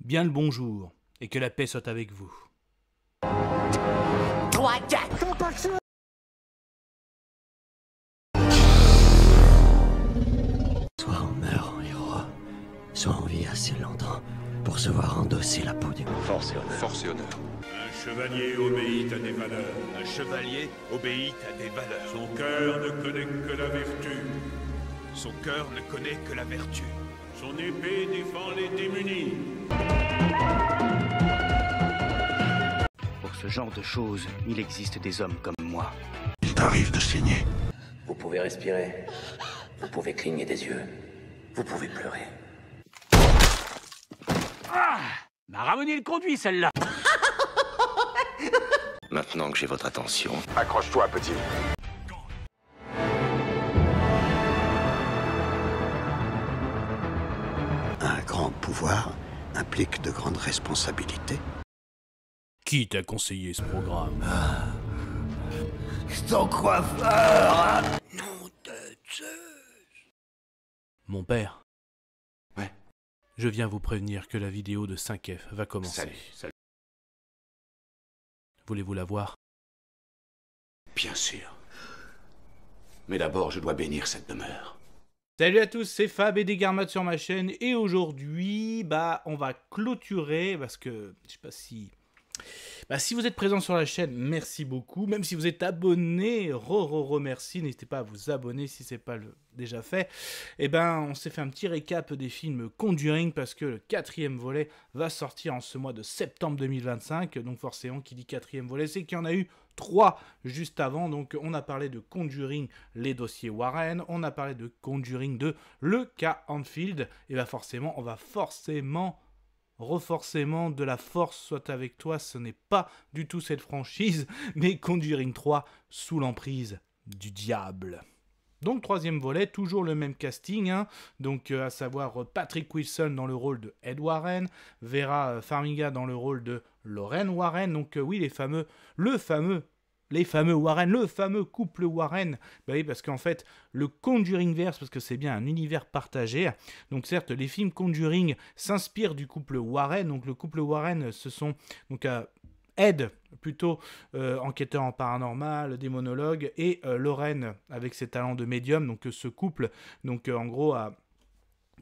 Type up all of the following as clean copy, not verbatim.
bien le bonjour, et que la paix soit avec vous. Soit on meurt en héros, soit on vit assez longtemps pour se voir endosser la peau du Force et honneur. Force et honneur. Un chevalier obéit à des valeurs. Un chevalier obéit à des valeurs. Son cœur ne connaît que la vertu. Son cœur ne connaît que la vertu. Son épée défend les démunis. Pour ce genre de choses, il existe des hommes comme moi. Il t'arrive de saigner. Vous pouvez respirer. Vous pouvez cligner des yeux. Vous pouvez pleurer. M'a ramené le conduit, celle-là. Maintenant que j'ai votre attention, Accroche-toi, petit. Un grand pouvoir implique de grandes responsabilités. Qui t'a conseillé ce programme? Ton coiffeur. Nom de Zeus. Mon père. Ouais. Je viens vous prévenir que la vidéo de 5F va commencer. Salut. Voulez-vous la voir? Bien sûr. Mais d'abord, je dois bénir cette demeure. Salut à tous, c'est Fab et Desgarmat sur ma chaîne, et aujourd'hui, on va clôturer, parce que, je sais pas si... si vous êtes présent sur la chaîne, merci beaucoup. Même si vous êtes abonné, merci. N'hésitez pas à vous abonner si ce n'est pas déjà fait. On s'est fait un petit récap des films Conjuring parce que le 4e volet va sortir en ce mois de septembre 2025. Donc forcément, qui dit 4e volet, c'est qu'il y en a eu 3 juste avant. Donc on a parlé de Conjuring, les dossiers Warren. On a parlé de Conjuring 2, le cas Enfield. Et forcément, on va renforcement de la force soit avec toi, ce n'est pas du tout cette franchise, mais Conjuring 3 sous l'emprise du diable. Donc 3e volet, toujours le même casting, donc à savoir Patrick Wilson dans le rôle de Ed Warren, Vera Farmiga dans le rôle de Lorraine Warren, donc oui les fameux Warren, le fameux couple Warren, oui, parce qu'en fait, le Conjuringverse, parce que c'est bien un univers partagé, donc certes, les films Conjuring s'inspirent du couple Warren, donc le couple Warren, ce sont donc Ed, plutôt enquêteur en paranormal, démonologue, et Lorraine, avec ses talents de médium, donc ce couple, donc en gros, a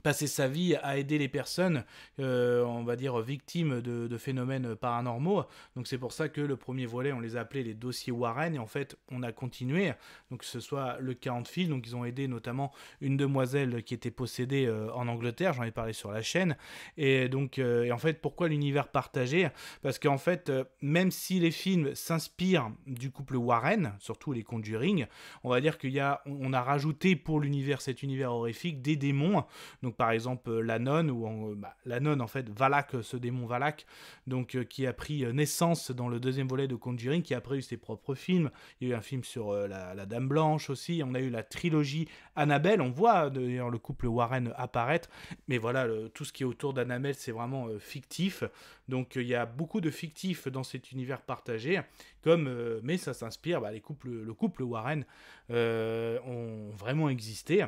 passer sa vie à aider les personnes, on va dire victimes de phénomènes paranormaux. Donc c'est pour ça que le premier volet, on les a appelés les dossiers Warren, et en fait on a continué, donc que ce soit le cas Enfield, donc ils ont aidé notamment une demoiselle qui était possédée en Angleterre, j'en ai parlé sur la chaîne, et donc en fait pourquoi l'univers partagé? Parce qu'en fait même si les films s'inspirent du couple Warren, surtout les Conjuring, on va dire on a rajouté pour cet univers horrifique des démons, donc par exemple la nonne, la nonne en fait, Valak, ce démon Valak, donc qui a pris naissance dans le 2e volet de Conjuring, qui a après eu ses propres films. Il y a eu un film sur la Dame Blanche aussi, on a eu la trilogie Annabelle, on voit d'ailleurs le couple Warren apparaître, mais voilà, tout ce qui est autour d'Annabelle c'est vraiment fictif, donc il y a beaucoup de fictifs dans cet univers partagé, mais ça s'inspire, le couple Warren ont vraiment existé.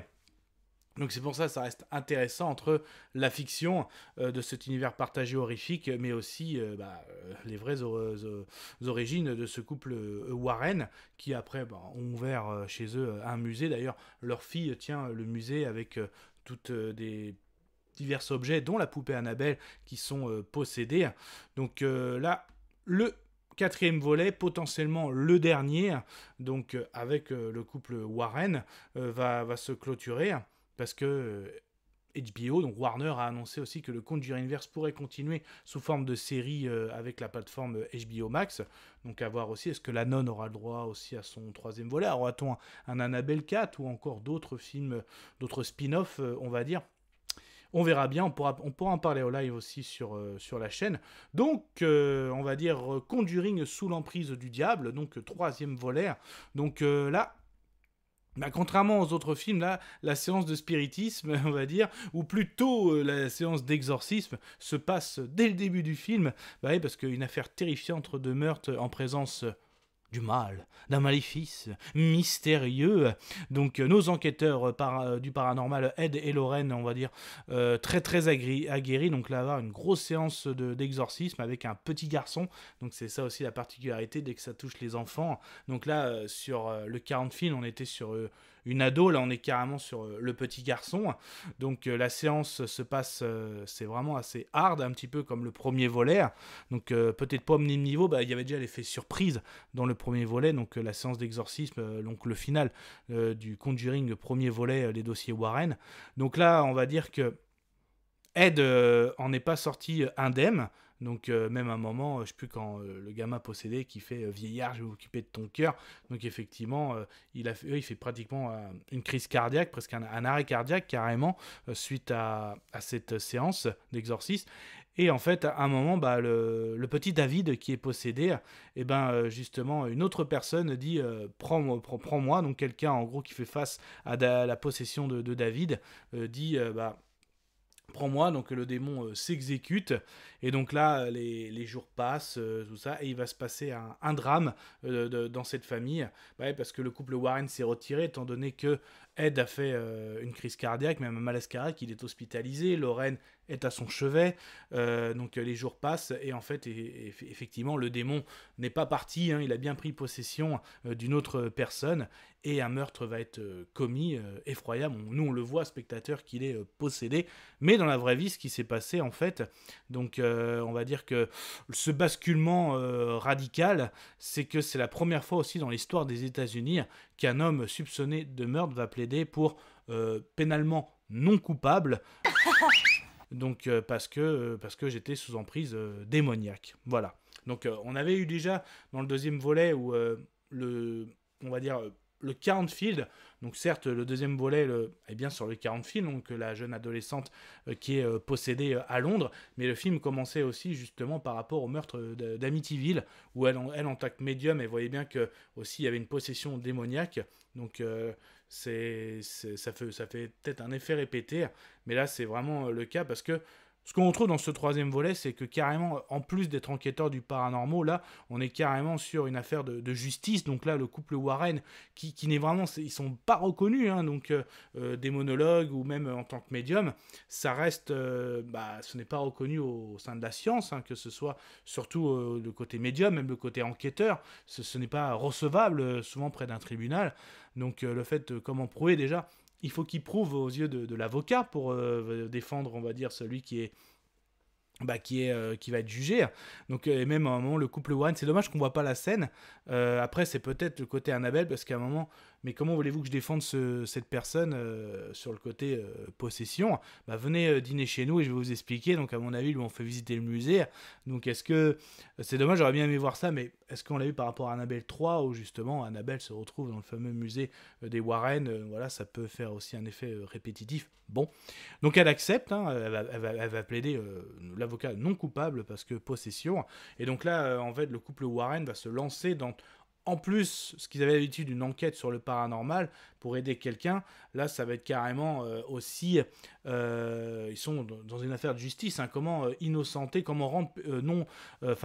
Donc c'est pour ça que ça reste intéressant entre la fiction de cet univers partagé horrifique, mais aussi les vraies origines de ce couple Warren, qui après ont ouvert chez eux un musée. D'ailleurs, leur fille tient le musée avec toutes des divers objets, dont la poupée Annabelle, qui sont possédés. Donc là, le 4e volet, potentiellement le dernier, donc avec le couple Warren, va se clôturer. Parce que HBO, donc Warner, a annoncé aussi que le Conjuringverse pourrait continuer sous forme de série avec la plateforme HBO Max. Donc à voir aussi, est-ce que la nonne aura le droit aussi à son 3e volet? Aura-t-on un Annabelle 4 ou encore d'autres films, d'autres spin-offs, on va dire? On verra bien, on pourra en parler au live aussi sur la chaîne. Donc, on va dire Conjuring sous l'emprise du diable, donc 3e volet. Donc là... contrairement aux autres films, là, la séance de spiritisme, on va dire, ou plutôt la séance d'exorcisme, se passe dès le début du film, parce qu'une affaire terrifiante de meurtre en présence du mal, d'un maléfice mystérieux. Donc nos enquêteurs du paranormal, Ed et Lorraine, on va dire, très très aguerris. Donc là, avoir une grosse séance d'exorcisme avec un petit garçon. Donc c'est ça aussi la particularité dès que ça touche les enfants. Donc là, sur le 40 film, on était sur une ado, là on est carrément sur le petit garçon. Donc la séance se passe, c'est vraiment assez hard, un petit peu comme le premier volet. Donc peut-être pas au même niveau, il y avait déjà l'effet surprise dans le premier volet, donc la séance d'exorcisme, donc le final du Conjuring premier volet, les dossiers Warren. Donc là on va dire que Ed en est pas sorti indemne. Donc même à un moment, je sais plus quand le gamin possédé qui fait vieillard, je vais m'occuper de ton cœur. Donc effectivement, il fait pratiquement une crise cardiaque, presque un arrêt cardiaque carrément, suite à cette séance d'exorcisme. Et en fait, à un moment, le petit David qui est possédé, justement, une autre personne dit prends-moi. Donc quelqu'un en gros qui fait face à la possession de David dit prends-moi, donc le démon s'exécute, et donc là, les jours passent, tout ça, et il va se passer un drame dans cette famille, parce que le couple Warren s'est retiré, étant donné que Ed a fait une crise cardiaque, même un malaise cardiaque, il est hospitalisé, Lorraine est à son chevet, donc les jours passent, et en fait, effectivement, le démon n'est pas parti, il a bien pris possession d'une autre personne, et un meurtre va être commis, effroyable. Nous, on le voit, spectateur, qu'il est possédé, mais dans la vraie vie, ce qui s'est passé, en fait, donc on va dire que ce basculement radical, c'est que c'est la première fois aussi dans l'histoire des États-Unis qu'un homme soupçonné de meurtre va plaider pour pénalement non coupable. Donc parce que j'étais sous emprise démoniaque. Voilà. Donc on avait eu déjà dans le deuxième volet où on va dire le 40 Field, donc certes le deuxième volet est bien sur le 40 Field, donc la jeune adolescente qui est possédée à Londres, mais le film commençait aussi justement par rapport au meurtre d'Amityville, où elle en tant que médium, elle voyait bien que aussi il y avait une possession démoniaque, donc ça fait peut-être un effet répété, mais là c'est vraiment le cas parce que ce qu'on retrouve dans ce troisième volet, c'est que carrément, en plus d'être enquêteur du paranormal, là, on est carrément sur une affaire de justice. Donc là, le couple Warren, qui n'est vraiment, ils sont pas reconnus, donc démonologues ou même en tant que médium, ça reste, ce n'est pas reconnu au sein de la science, que ce soit surtout le côté médium, même le côté enquêteur, ce n'est pas recevable souvent près d'un tribunal. Donc le fait, comment prouver déjà? Il faut qu'il prouve aux yeux de l'avocat pour défendre, on va dire, celui qui va être jugé. Donc et même à un moment, le couple Warren, c'est dommage qu'on voit pas la scène. Après, c'est peut-être le côté Annabelle, parce qu'à un moment, mais comment voulez-vous que je défende cette personne sur le côté possession? Venez dîner chez nous et je vais vous expliquer. Donc à mon avis, lui, on fait visiter le musée. Donc est-ce que c'est dommage, j'aurais bien aimé voir ça, mais est-ce qu'on l'a vu par rapport à Annabelle 3 où justement Annabelle se retrouve dans le fameux musée des Warren? Voilà, ça peut faire aussi un effet répétitif. Bon, donc elle accepte, elle va plaider l'avocat non coupable parce que possession. Et donc là, en fait, le couple Warren va se lancer dans, en plus, ce qu'ils avaient l'habitude d'une enquête sur le paranormal pour aider quelqu'un. Là, ça va être carrément aussi, ils sont dans une affaire de justice, comment innocenter, comment rendre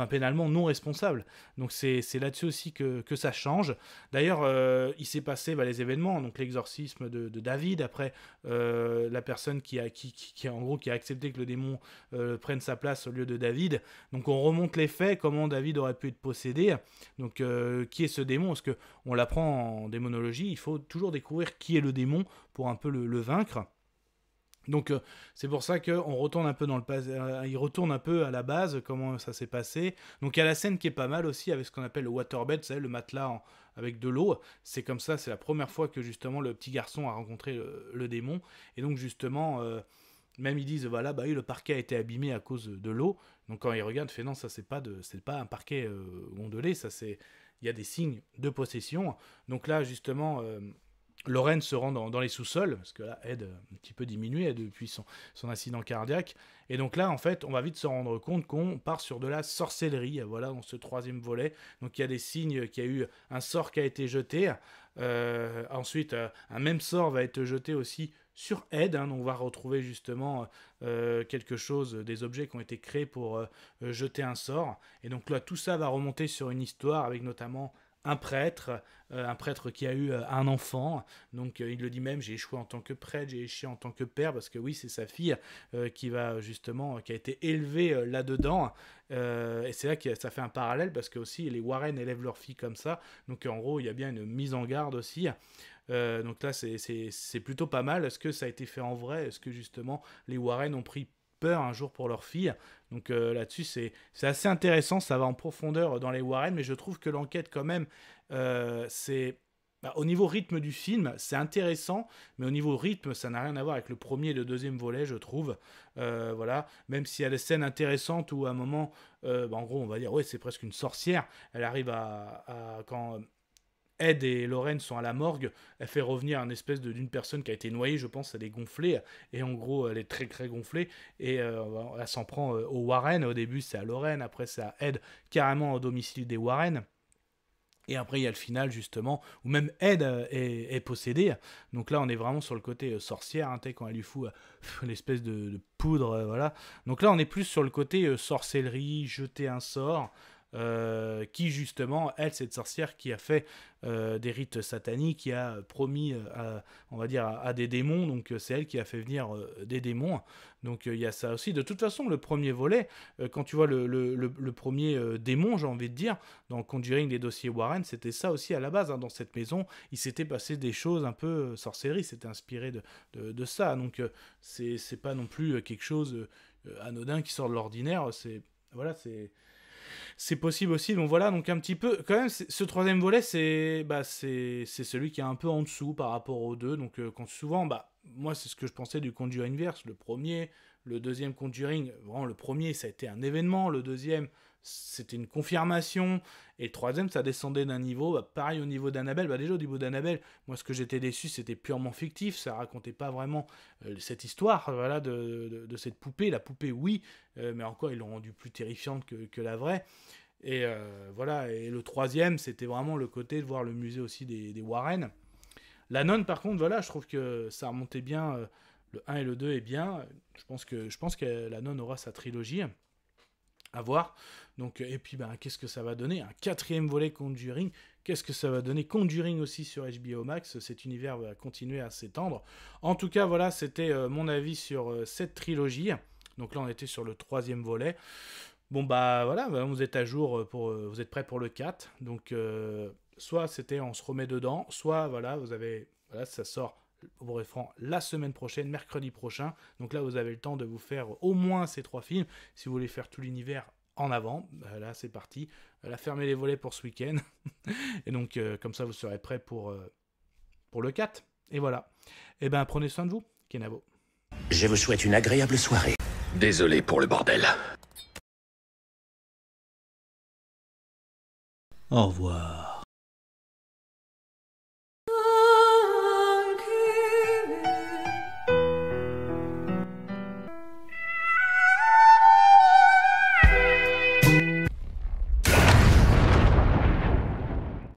pénalement non responsable. Donc c'est là-dessus aussi que ça change. D'ailleurs, il s'est passé les événements, donc l'exorcisme de David, après la personne qui a accepté que le démon prenne sa place au lieu de David. Donc on remonte les faits, comment David aurait pu être possédé. Donc qui est ce démon? Parce que on l'apprend en démonologie, il faut toujours découvrir qui est le démon pour un peu le vaincre. Donc c'est pour ça qu'on retourne un peu il retourne un peu à la base, comment ça s'est passé. Donc il y a la scène qui est pas mal aussi avec ce qu'on appelle le waterbed, vous savez, le matelas avec de l'eau. C'est comme ça, c'est la première fois que justement le petit garçon a rencontré le démon. Et donc justement, même ils disent le parquet a été abîmé à cause de l'eau. Donc quand ils regardent, fait non, ça c'est pas un parquet ondulé, ça c'est, il y a des signes de possession. Donc là justement Lorraine se rend dans les sous-sols, parce que là, Ed un petit peu diminué depuis son accident cardiaque. Et donc là, en fait, on va vite se rendre compte qu'on part sur de la sorcellerie, voilà, dans ce troisième volet. Donc il y a des signes qu'il y a eu un sort qui a été jeté. Ensuite, un même sort va être jeté aussi sur Ed. Donc on va retrouver justement quelque chose, des objets qui ont été créés pour jeter un sort. Et donc là, tout ça va remonter sur une histoire avec notamment un prêtre qui a eu un enfant, donc il le dit même, j'ai échoué en tant que prêtre, j'ai échoué en tant que père, parce que oui, c'est sa fille qui a été élevée là-dedans, et c'est là que ça fait un parallèle, parce que aussi les Warren élèvent leur fille comme ça, donc en gros, il y a bien une mise en garde aussi. Donc là, c'est plutôt pas mal. Est-ce que ça a été fait en vrai? Est-ce que justement les Warren ont pris peur un jour pour leur fille? Donc là-dessus, c'est assez intéressant. Ça va en profondeur dans les Warren, mais je trouve que l'enquête, quand même, au niveau rythme du film, c'est intéressant, mais au niveau rythme, ça n'a rien à voir avec le premier et le deuxième volet, je trouve. Voilà, même s'il y a des scènes intéressantes où à un moment, en gros, on va dire, ouais, c'est presque une sorcière. Elle arrive quand Ed et Lorraine sont à la morgue, elle fait revenir une espèce d'une personne qui a été noyée, je pense, elle est gonflée, et en gros, elle est très très gonflée, et elle s'en prend aux Warren. Au début, c'est à Lorraine, après c'est à Ed, carrément au domicile des Warren. Et après, il y a le final, justement, où même Ed est possédé. Donc là, on est vraiment sur le côté sorcière, hein, quand elle lui fout l'espèce de poudre, voilà. Donc là, on est plus sur le côté sorcellerie, jeter un sort, qui justement, elle, cette sorcière qui a fait des rites sataniques, qui a promis, on va dire, à des démons, donc c'est elle qui a fait venir des démons, donc il y a ça aussi. De toute façon, le premier volet, quand tu vois le premier démon, j'ai envie de dire, dans Conjuring, les dossiers Warren, c'était ça aussi à la base, hein, dans cette maison, il s'était passé des choses un peu sorcellerie, c'était inspiré de ça, donc c'est pas non plus quelque chose anodin qui sort de l'ordinaire, c'est possible aussi. Donc voilà, donc un petit peu quand même, ce troisième volet, c'est celui qui est un peu en dessous par rapport aux deux. Donc quand souvent, moi c'est ce que je pensais du Conjuringverse, le premier, le deuxième Conjuring, vraiment le premier ça a été un événement, le deuxième c'était une confirmation, et le troisième ça descendait d'un niveau, pareil au niveau d'Annabelle. Déjà au niveau d'Annabelle, moi ce que j'étais déçu, c'était purement fictif, ça racontait pas vraiment cette histoire, voilà, de cette poupée. La poupée oui, mais encore ils l'ont rendue plus terrifiante que la vraie. Et voilà, et le troisième c'était vraiment le côté de voir le musée aussi des Warren. La nonne par contre, voilà, je trouve que ça remontait bien, le 1 et le 2 est bien, je pense que la nonne aura sa trilogie à voir. Donc, et puis qu'est-ce que ça va donner, un quatrième volet Conjuring, qu'est-ce que ça va donner, Conjuring aussi sur HBO Max, cet univers va continuer à s'étendre. En tout cas voilà, c'était mon avis sur cette trilogie. Donc là on était sur le troisième volet. Bon voilà, vous êtes à jour, vous êtes prêts pour le 4, donc soit c'était on se remet dedans, soit voilà, ça sort au refran la semaine prochaine, mercredi prochain. Donc là, vous avez le temps de vous faire au moins ces 3 films. Si vous voulez faire tout l'univers en avant, là, c'est parti. Là, fermez les volets pour ce week-end. Et donc, comme ça, vous serez prêts pour le 4. Et voilà. Et prenez soin de vous, Kenavo. Je vous souhaite une agréable soirée. Désolé pour le bordel. Au revoir.